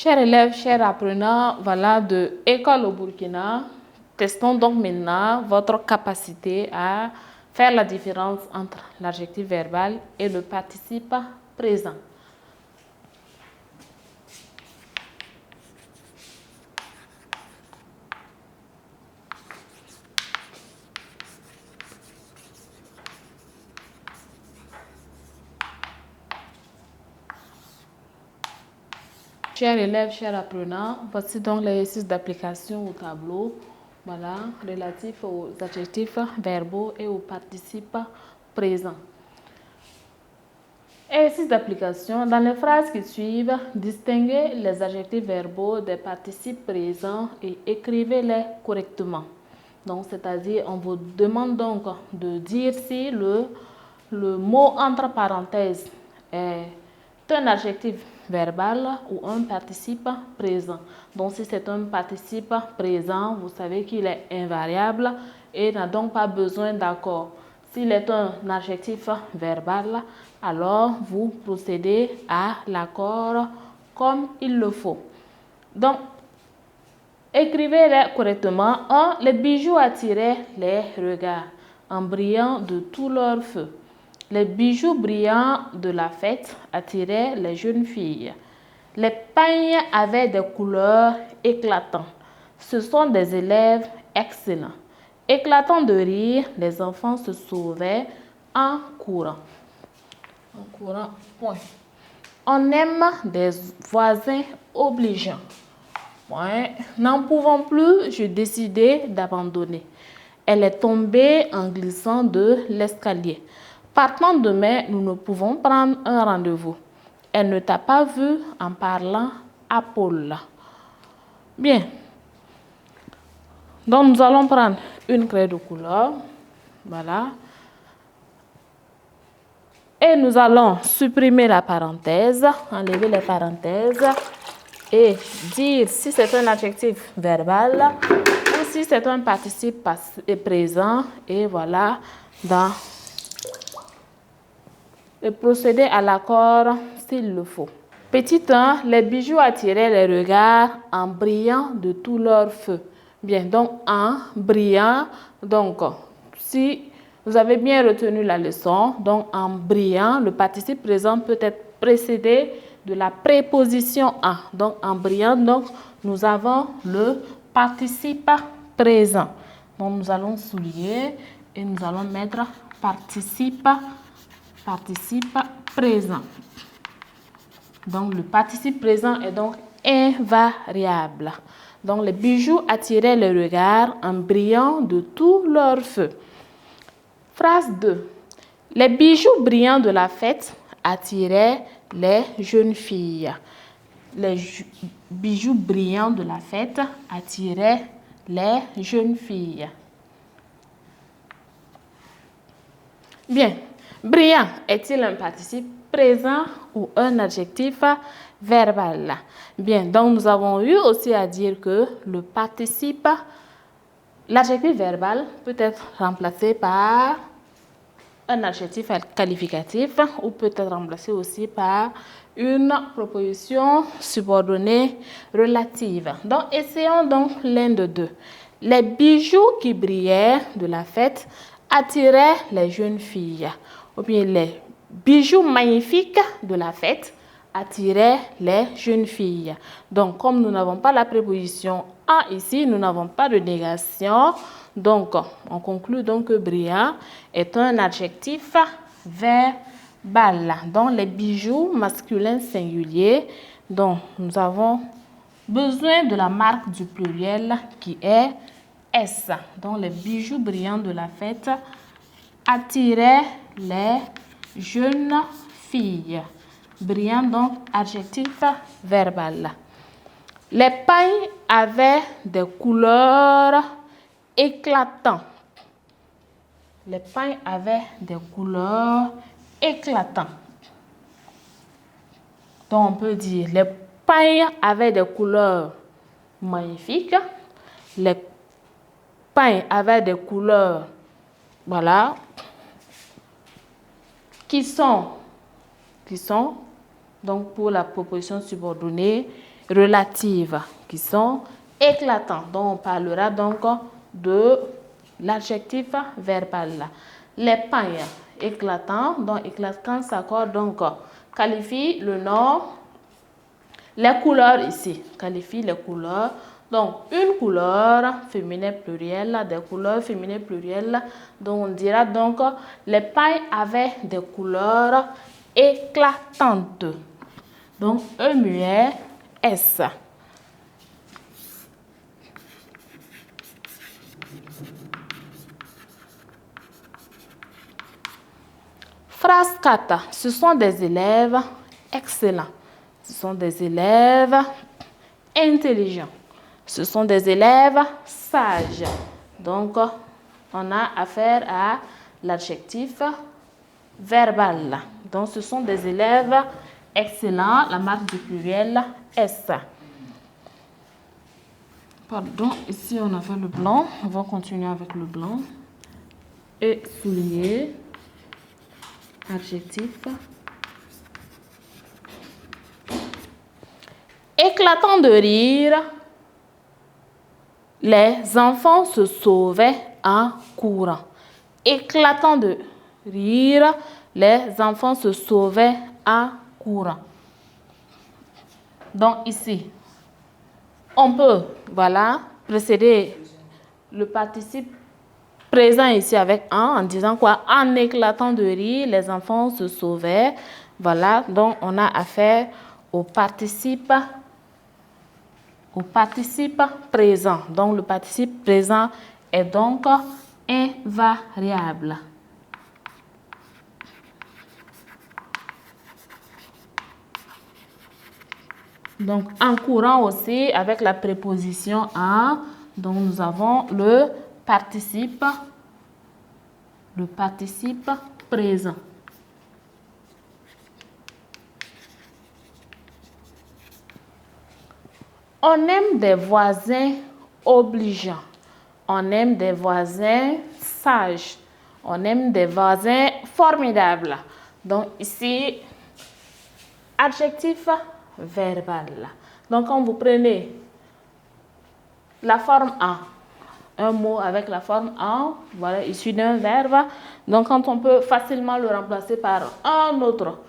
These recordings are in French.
Chers élèves, chers apprenants, voilà de École au Burkina. Testons donc maintenant votre capacité à faire la différence entre l'adjectif verbal et le participe présent. Chers élèves, chers apprenants, voici donc l'exercice d'application au tableau, voilà, relatif aux adjectifs verbaux et aux participes présents. Exercice d'application. Dans les phrases qui suivent, distinguez les adjectifs verbaux des participes présents et écrivez-les correctement. Donc, c'est-à-dire, on vous demande donc de dire si le mot entre parenthèses est un adjectif verbal ou un participe présent. Donc, si c'est un participe présent, vous savez qu'il est invariable et n'a donc pas besoin d'accord. S'il est un adjectif verbal, alors vous procédez à l'accord comme il le faut. Donc, écrivez-les correctement. 1. Les bijoux attiraient les regards en brillant de tout leur feu. Les bijoux brillants de la fête attiraient les jeunes filles. Les pagnes avaient des couleurs éclatantes. Ce sont des élèves excellents. Éclatant de rire, les enfants se sauvaient en courant. En courant, point. On aime des voisins obligeants. Point. N'en pouvant plus, je décidai d'abandonner. Elle est tombée en glissant de l'escalier. Partant demain, nous ne pouvons prendre un rendez-vous. Elle ne t'a pas vu en parlant à Paul. Bien. Donc, nous allons prendre une craie de couleur. Voilà. Et nous allons supprimer la parenthèse, enlever les parenthèses et dire si c'est un adjectif verbal ou si c'est un participe présent. Et voilà, et procéder à l'accord s'il le faut. Petit 1, les bijoux attiraient les regards en brillant de tout leur feu. Bien, donc en brillant, donc si vous avez bien retenu la leçon, donc en brillant, le participe présent peut être précédé de la préposition en. Donc en brillant, donc nous avons le participe présent. Donc nous allons souligner et nous allons mettre participe présent. Donc le participe présent est donc invariable. Donc les bijoux attiraient les regards en brillant de tout leur feu. Phrase 2. Les bijoux brillants de la fête attiraient les jeunes filles. Les bijoux brillants de la fête attiraient les jeunes filles. Bien. Brillant est-il un participe présent ou un adjectif verbal? Bien, donc nous avons eu aussi à dire que le participe, l'adjectif verbal peut être remplacé par un adjectif qualificatif ou peut être remplacé aussi par une proposition subordonnée relative. Donc, essayons donc l'un de deux. Les bijoux qui brillaient de la fête attiraient les jeunes filles. Ou bien les bijoux magnifiques de la fête attiraient les jeunes filles. Donc, comme nous n'avons pas la préposition en ici, nous n'avons pas de négation. Donc, on conclut donc que brillant est un adjectif verbal. Donc, les bijoux masculins singuliers, donc nous avons besoin de la marque du pluriel qui est S. Donc, les bijoux brillants de la fête attiraient les jeunes filles. Brillant, donc, adjectif verbal. Les pailles avaient des couleurs éclatantes. Les pailles avaient des couleurs éclatantes. Donc, on peut dire les pailles avaient des couleurs magnifiques. Les pailles avaient des couleurs, voilà, qui sont, donc pour la proposition subordonnée. relatives qui sont éclatants. Donc, on parlera donc de l'adjectif verbal. Les pailles éclatants, donc éclatant s'accorde donc qualifie le nom, les couleurs ici, qualifie les couleurs. Donc, une couleur féminin pluriel, des couleurs féminines plurielles. Donc, on dira donc les pailles avaient des couleurs éclatantes. Donc, E muet S. Phrase 4. Ce sont des élèves excellents. Ce sont des élèves intelligents. Ce sont des élèves sages. Donc, on a affaire à l'adjectif verbal. Donc, ce sont des élèves excellents. La marque du pluriel S. Pardon, ici on a fait le blanc. On va continuer avec le blanc. Et souligner. Adjectif. Éclatant de rire, les enfants se sauvaient en courant. Éclatant de rire, les enfants se sauvaient en courant. Donc ici, on peut, voilà, précéder le participe présent ici avec en disant quoi? En éclatant de rire, les enfants se sauvaient. Voilà, donc on a affaire au participe présent. Donc le participe présent est donc invariable. Donc en courant aussi avec la préposition en, donc nous avons le participe présent. On aime des voisins obligeants. On aime des voisins sages. On aime des voisins formidables. Donc ici, adjectif verbal. Donc quand vous prenez la forme en, un mot avec la forme en, voilà, issu d'un verbe. Donc, quand on peut facilement le remplacer par un autre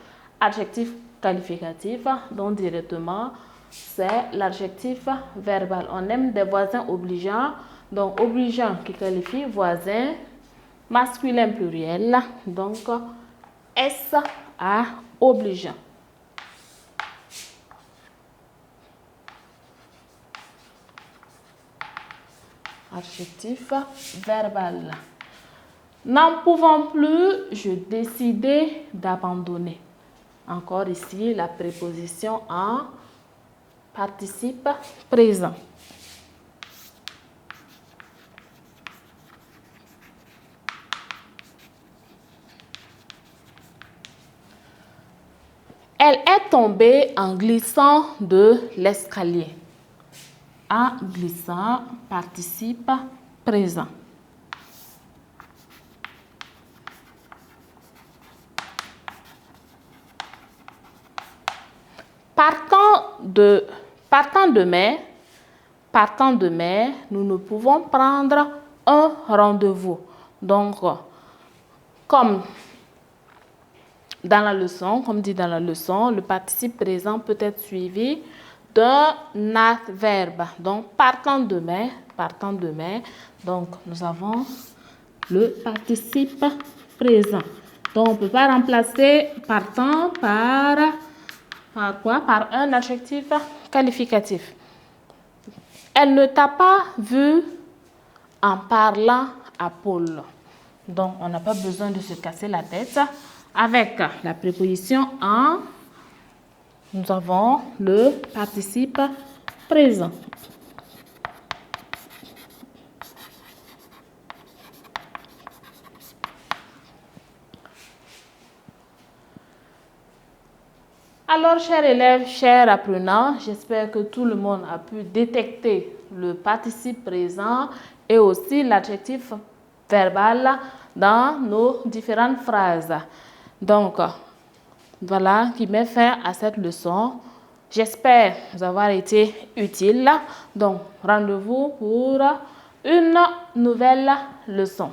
adjectif qualificatif, donc directement, c'est l'adjectif verbal. On aime des voisins obligeants. Donc, obligeant qui qualifie voisin, masculin pluriel. Donc, S à obligeant. Adjectif verbal. N'en pouvant plus, je décidai d'abandonner. Encore ici, la préposition en participe présent. Elle est tombée en glissant de l'escalier. En glissant, participe présent. Partant de mai, nous ne pouvons prendre un rendez-vous. Donc, comme dans la leçon, comme dit dans la leçon, le participe présent peut être suivi d'un adverbe. Donc, partant de mai. Donc, nous avons le participe présent. Donc, on ne peut pas remplacer partant par quoi? Par un adjectif qualificatif. Elle ne t'a pas vu en parlant à Paul. Donc, on n'a pas besoin de se casser la tête. Avec la préposition en, nous avons le participe présent. Alors, chers élèves, chers apprenants, j'espère que tout le monde a pu détecter le participe présent et aussi l'adjectif verbal dans nos différentes phrases. Donc, voilà qui met fin à cette leçon. J'espère vous avoir été utile. Donc, rendez-vous pour une nouvelle leçon.